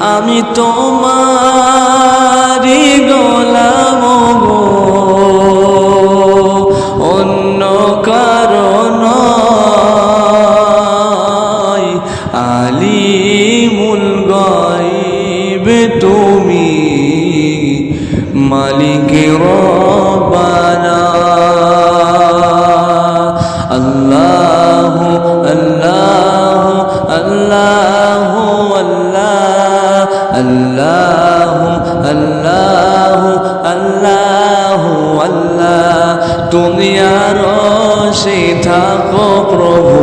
আমি তোমারি গোলাম গো, অন্য কারণ আলিমুল গায়ব তুমি, মালিক রব্বানা। আল্লাহু আল্লাহু আল্লাহু আল্লাহু আল্লাহু আল্লাহু আল্লাহ। তুমি আরশে থাকো প্রভু,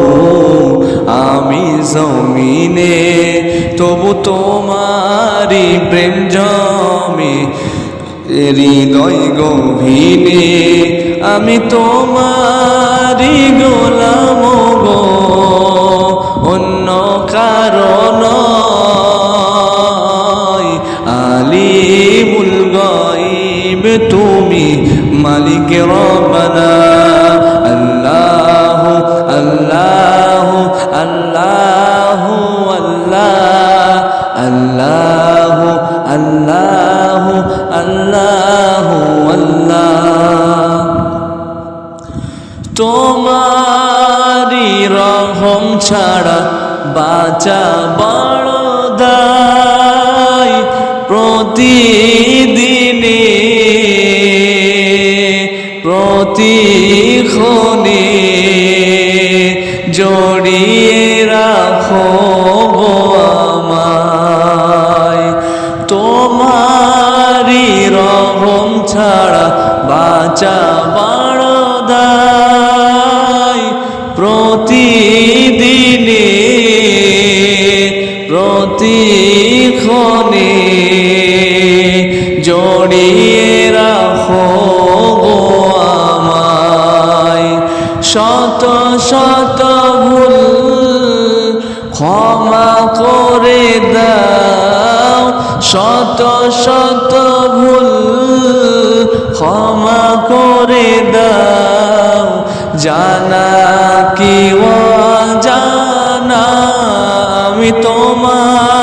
আমি জমিনে, তবু তোমারি প্রেম জমে হৃদয় গভীরে। আমি তোমারি গোলাম গো, অন্য কারণ আলিমুল গায়ব তুমি, মালিক রব্বানা। আল্লাহু আল্লাহু আল্লাহু আল্লাহু আল্লাহু আল্লাহু আল্লাহ। তোমারি রহম ছাড়া বাঁচা বড় দায়, প্রতিদিনে প্রতিক্ষণে জড়িয়ে রাখো গো আমায়। তোমারি রহম ছাড়া বাঁচা বড় দায়, প্রতিদিনে প্রতিক্ষণে জড়িয়ে রাখো গো আমায়। শত শত ভুল ক্ষমা করে দাও, শত শত ভুল ক্ষমা করে দাও, জানা কি অজানা আমি তোমার